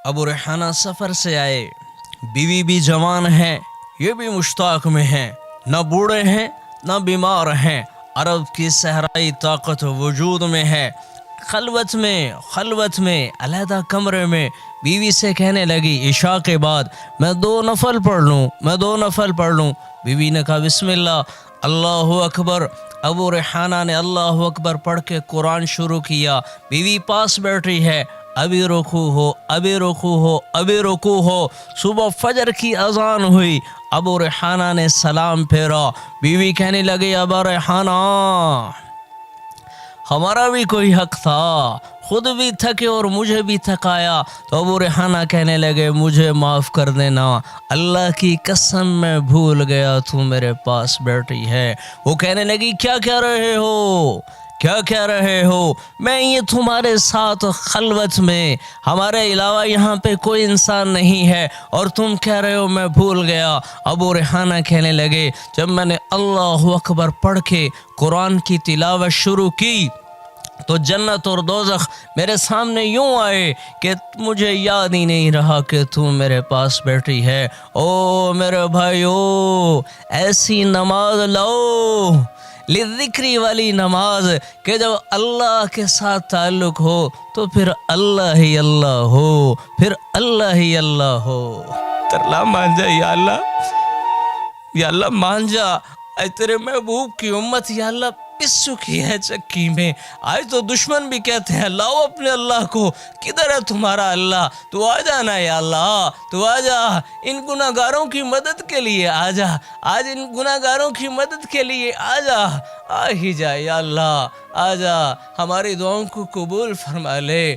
ابو ریحانہ سفر سے آئے، بیوی بھی جوان ہے، یہ بھی مشتاق میں ہیں، نہ بوڑھے ہیں نہ بیمار ہیں، عرب کی صحرائی طاقت وجود میں ہے۔ خلوت میں علیحدہ کمرے میں بیوی سے کہنے لگی عشاء کے بعد میں 2 نفل پڑھ لوں۔ بیوی نے کہا بسم اللہ، اللہ اکبر۔ ابو ریحانہ نے اللہ اکبر پڑھ کے قرآن شروع کیا، بیوی پاس بیٹھی ہے، ابھی رکوع ہو۔ صبح فجر کی اذان ہوئی، ابو ریحانہ نے سلام پھیرا، بیوی کہنے لگی ابا ریحانہ ہمارا بھی کوئی حق تھا، خود بھی تھکے اور مجھے بھی تھکایا۔ تو ابو ریحانہ کہنے لگے مجھے معاف کر دینا، اللہ کی قسم میں بھول گیا تو میرے پاس بیٹھی ہے۔ وہ کہنے لگی کیا کہہ رہے ہو؟ میں یہ تمہارے ساتھ خلوت میں، ہمارے علاوہ یہاں پہ کوئی انسان نہیں ہے اور تم کہہ رہے ہو میں بھول گیا۔ ابو ریحانہ کہنے لگے جب میں نے اللہ اکبر پڑھ کے قرآن کی تلاوت شروع کی تو جنت اور دوزخ میرے سامنے یوں آئے کہ مجھے یاد ہی نہیں رہا کہ تو میرے پاس بیٹھی ہے۔ او میرے بھائیو، ایسی نماز لاؤ، لذکری والی نماز کہ جب اللہ کے ساتھ تعلق ہو تو پھر اللہ ہی اللہ ہو۔ ترلا مان جا یا اللہ مان جا، اے تیرے محبوب کی امت یا اللہ پس چکی ہے چکی میں۔ آج تو دشمن بھی کہتے ہیں لاؤ اپنے اللہ کو، کدھر ہے تمہارا اللہ؟ تو آ جانا یا اللہ، تو آ جا، ان گناہگاروں کی مدد کے لیے آ جا، آج ان گناہگاروں کی مدد کے لیے آ جا، آ ہی جا یا اللہ، آ جا، ہماری دعاؤں کو قبول فرما لے،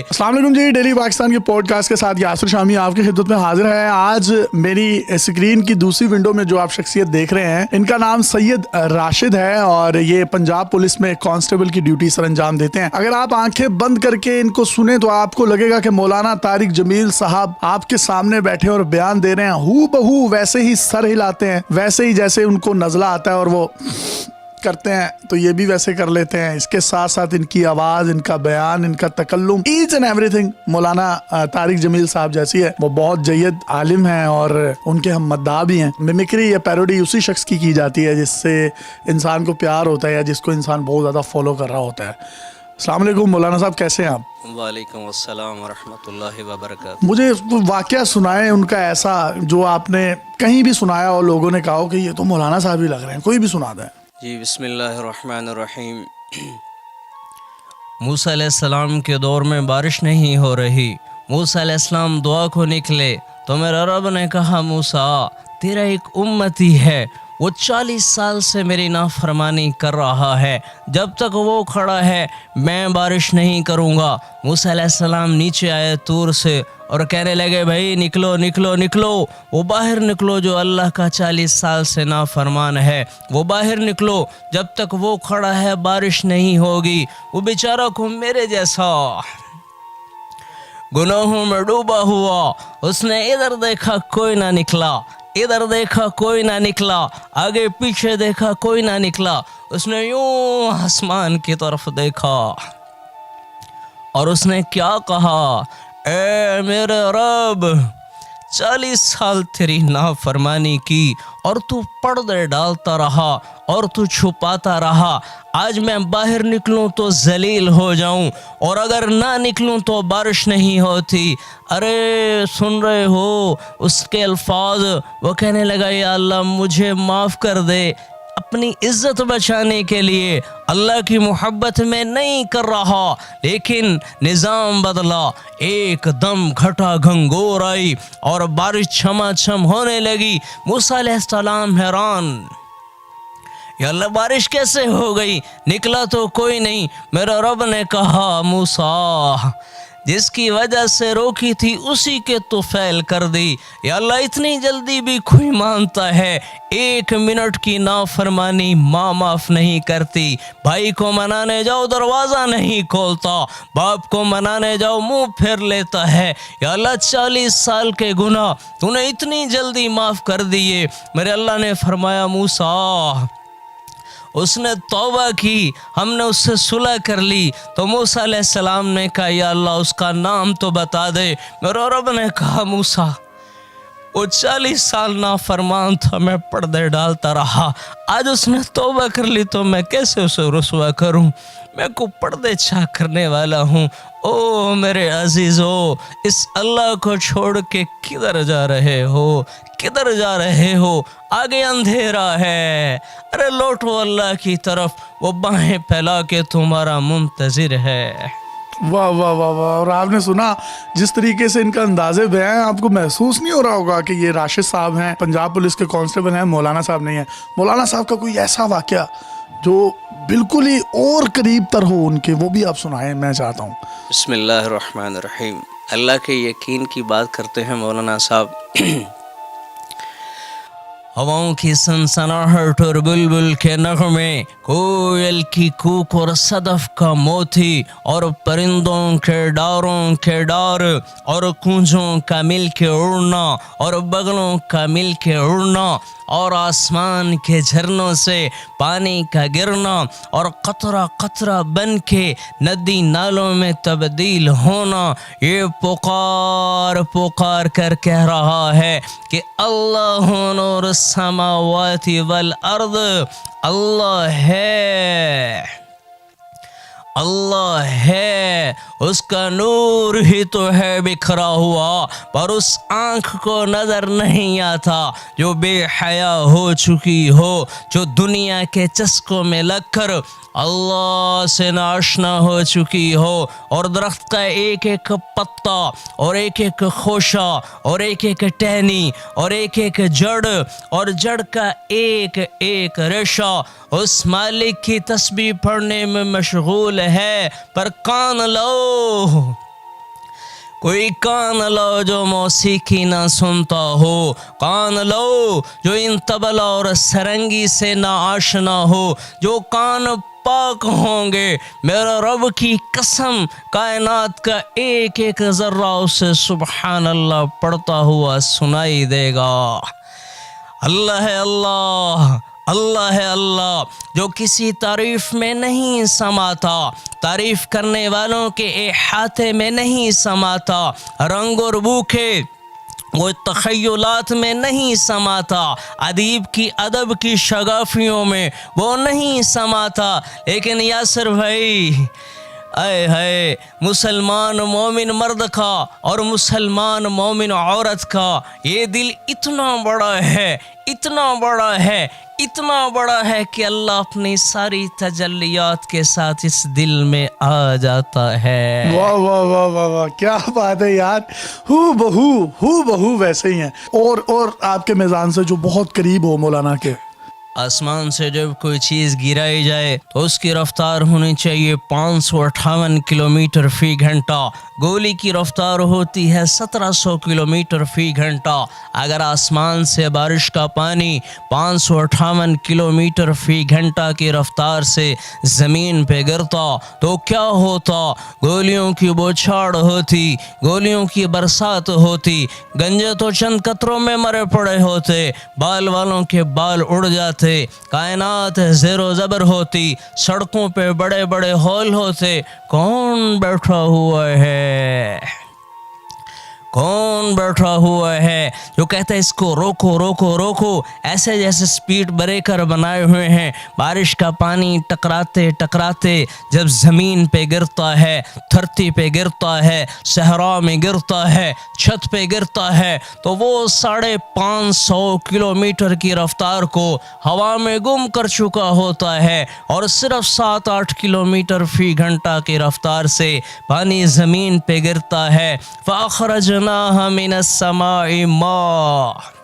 السلام علیکم جی، ڈیلی پاکستان کے پوڈ کاسٹ کے ساتھ یاسر شامی آپ کی خدمت میں حاضر ہے۔ آج میری اسکرین کی دوسری ونڈو میں جو آپ شخصیت دیکھ رہے ہیں، ان کا نام سید راشد ہے اور یہ پنجاب پولیس میں کانسٹیبل کی ڈیوٹی سر انجام دیتے ہیں۔ اگر آپ آنکھیں بند کر کے ان کو سنیں تو آپ کو لگے گا کہ مولانا طارق جمیل صاحب آپ کے سامنے بیٹھے اور بیان دے رہے ہیں، ہو بہو ویسے ہی سر ہلاتے ہیں، ویسے ہی جیسے ان کو نزلہ آتا ہے اور وہ کرتے ہیں تو یہ بھی ویسے کر لیتے ہیں۔ اس کے ساتھ ساتھ ان کی آواز، ان کا بیان، ان کا تکلم، ایچ اینڈ ایوری تھنگ مولانا طارق جمیل صاحب جیسی ہے۔ وہ بہت جید عالم ہیں اور ان کے ہم مداح بھی ہیں۔ میمکری یا پیروڈی اسی شخص کی جاتی ہے جس سے انسان کو پیار ہوتا ہے یا جس کو انسان بہت زیادہ فالو کر رہا ہوتا ہے۔ السلام علیکم مولانا صاحب، کیسے ہیں آپ؟ وعلیکم السلام ورحمۃ اللہ وبرکاتہ۔ مجھے واقعہ سنائیں ان کا ایسا جو آپ نے کہیں بھی سنایا اور لوگوں نے کہا کہ یہ تو مولانا صاحب ہی لگ رہے ہیں، کوئی بھی سنا دیں۔ جی بسم اللہ الرحمن الرحیم۔ موسیٰ علیہ السلام کے دور میں بارش نہیں ہو رہی، موسیٰ علیہ السلام دعا کو نکلے تو میرا رب نے کہا موسیٰ تیرا ایک امتی ہے، وہ 40 سال سے میری نافرمانی کر رہا ہے، جب تک وہ کھڑا ہے میں بارش نہیں کروں گا۔ موسیٰ علیہ السلام نیچے آئے طور سے اور کہنے لگے بھائی نکلو، وہ باہر نکلو جو اللہ کا 40 سال سے نافرمان ہے، وہ باہر نکلو، جب تک وہ کھڑا ہے بارش نہیں ہوگی۔ وہ بیچارہ کو میرے جیسا گناہوں میں ڈوبا ہوا، اس نے ادھر دیکھا کوئی نہ نکلا، ادھر دیکھا کوئی نہ نکلا، آگے پیچھے دیکھا کوئی نہ نکلا، اس نے یوں آسمان کی طرف دیکھا اور اس نے کیا کہا، اے میرے رب 40 سال تیری نافرمانی کی اور تو پردے ڈالتا رہا اور تو چھپاتا رہا، آج میں باہر نکلوں تو ذلیل ہو جاؤں اور اگر نہ نکلوں تو بارش نہیں ہوتی۔ ارے سن رہے ہو اس کے الفاظ؟ وہ کہنے لگا یا اللہ مجھے معاف کر دے، اپنی عزت بچانے کے لیے اللہ کی محبت میں نہیں کر رہا، لیکن نظام بدلا، ایک دم گھٹا گھنگور آئی اور بارش چھما چھم ہونے لگی۔ موسیٰ علیہ السلام حیران، یا اللہ بارش کیسے ہو گئی؟ نکلا تو کوئی نہیں۔ میرا رب نے کہا موسیٰ جس کی وجہ سے روکی تھی اسی کے تو فعل کر دی۔ یا اللہ اتنی جلدی بھی کوئی مانتا ہے؟ 1 منٹ کی نافرمانی ماں معاف نہیں کرتی، بھائی کو منانے جاؤ دروازہ نہیں کھولتا، باپ کو منانے جاؤ منہ پھیر لیتا ہے۔ یا اللہ 40 سال کے گناہ تو نے اتنی جلدی معاف کر دیے۔ میرے اللہ نے فرمایا موسیٰ اس نے توبہ کی, ہم نے اس سے صلح کر لی. تو موسیٰ علیہ السلام نے کہا یا اللہ اس کا نام تو بتا دے. میرے رب نے کہا موسیٰ وہ 40 سال نافرمان تھا, میں پردے ڈالتا رہا, آج اس نے توبہ کر لی تو میں کیسے اسے رسوا کروں, میں کو پردے چھا کرنے والا ہوں. او میرے عزیزو, اس اللہ کو چھوڑ کے کدھر جا رہے ہو, کدھر جا رہے ہو؟ آگے اندھیرا ہے, ارے لوٹو اللہ کی طرف, وہ باہیں پھیلا کے تمہارا منتظر ہے. واہ واہ واہ واہ. اور آپ نے سنا جس طریقے سے ان کا انداز بیان ہے, آپ کو محسوس نہیں ہو رہا ہوگا کہ یہ راشد صاحب ہیں, پنجاب پولیس کے کانسٹیبل ہیں, مولانا صاحب نہیں ہیں. مولانا صاحب کا کوئی ایسا واقعہ جو بالکل ہی اور قریب تر ہو ان کے, وہ بھی آپ سنائیں, میں چاہتا ہوں. بسم اللہ الرحمن الرحیم. اللہ کے یقین کی بات کرتے ہیں مولانا صاحب. ہواؤں کی سنسناہٹ اور بلبل کے نغمے, کوئل کی کوک اور صدف کا موتی, اور پرندوں کے ڈاروں کے ڈار, اور کونجوں کا مل کے اڑنا, اور بغلوں کا مل کے اڑنا, اور آسمان کے جھرنوں سے پانی کا گرنا, اور قطرہ قطرہ بن کے ندی نالوں میں تبدیل ہونا, یہ پکار پکار کر کہہ رہا ہے کہ اللہ نور السماوات والارض, اللہ ہے, اللہ ہے, اس کا نور ہی تو ہے بکھرا ہوا, پر اس آنکھ کو نظر نہیں آتا جو بے حیا ہو چکی ہو, جو دنیا کے چسکوں میں لگ کر اللہ سے ناشنا ہو چکی ہو, اور درخت کا ایک ایک پتا, اور ایک ایک خوشہ, اور ایک ایک ٹہنی, اور ایک ایک جڑ, اور جڑ کا ایک ایک ریشہ اس مالک کی تسبیح پڑھنے میں مشغول ہے. پر کان لو, کوئی کان لو جو موسیقی نہ سنتا ہو, کان لو جو ان طبلہ اور سرنگی سے نہ آشنا ہو, جو کان پاک ہوں گے, میرا رب کی قسم کائنات کا ایک ایک ذرہ اسے سبحان اللہ پڑھتا ہوا سنائی دے گا. اللہ ہے اللہ, اللہ ہے اللہ, جو کسی تعریف میں نہیں سماتا, تعریف کرنے والوں کے احاطے میں نہیں سماتا, رنگ اور بو کے وہ تخیلات میں نہیں سماتا, ادیب کی ادب کی شگافیوں میں وہ نہیں سماتا. لیکن یاسر بھائی, اے ہے مسلمان مومن مرد کا اور مسلمان مومن عورت کا یہ دل اتنا بڑا ہے, اتنا بڑا ہے, اتنا بڑا ہے کہ اللہ اپنی ساری تجلیات کے ساتھ اس دل میں آ جاتا ہے. واہ واہ واہ واہ واہ, کیا بات ہے یار, ہو بہو ویسے ہی ہیں. اور آپ کے میزان سے جو بہت قریب ہو مولانا کے, آسمان سے جب کوئی چیز گرائی جائے تو اس کی رفتار ہونی چاہیے 558 کلومیٹر فی گھنٹہ. گولی کی رفتار ہوتی ہے 1700 کلومیٹر فی گھنٹہ. اگر آسمان سے بارش کا پانی 558 کلومیٹر فی گھنٹہ کی رفتار سے زمین پہ گرتا تو کیا ہوتا؟ گولیوں کی بوچھاڑ ہوتی, گولیوں کی برسات ہوتی, گنجے تو چند قطروں میں مرے پڑے ہوتے, بال والوں کے بال اڑ جاتے, کائنات زیر و زبر ہوتی, سڑکوں پہ بڑے بڑے ہول ہوتے. کون بیٹھا ہوا ہے, کون بیٹھا ہوا ہے جو کہتا ہے اس کو روکو روکو روکو, ایسے جیسے سپیڈ بریکر بنائے ہوئے ہیں. بارش کا پانی ٹکراتے ٹکراتے جب زمین پہ گرتا ہے, دھرتی پہ گرتا ہے, صحرا میں گرتا ہے, چھت پہ گرتا ہے, تو وہ 550 کلومیٹر کی رفتار کو ہوا میں گم کر چکا ہوتا ہے, اور صرف 7-8 کلومیٹر فی گھنٹہ کی رفتار سے پانی زمین پہ گرتا ہے. فَأَخْرَجْنَاهَا مِنَ السَّمَاءِ مَاءً,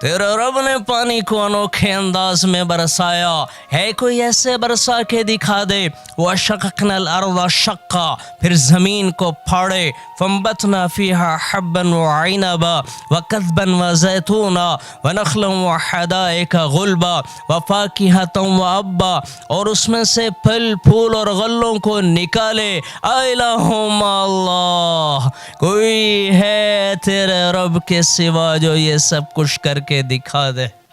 تیرے رب نے پانی کو انوکھے انداز میں برسایا ہے. کوئی ایسے برسا کے دکھا دے. وَشَقَقْنَا الْأَرْضَ شَقًّا, پھر زمین کو پھاڑے. فَانبَتْنَا فِيهَا حَبًّا وَعِنَبًا وَكَذْبًا وَزَيْتُونًا وَنَخْلًا وَحَدَائِقَ غُلْبًا وَفَاكِهَةً وَأَبًّا, اور اس میں سے پھل پھول اور غلوں کو نکالے. الہ مع اللہ, کوئی ہے تیرے رب کے سوا جو یہ سب کچھ کر کے دکھا دے؟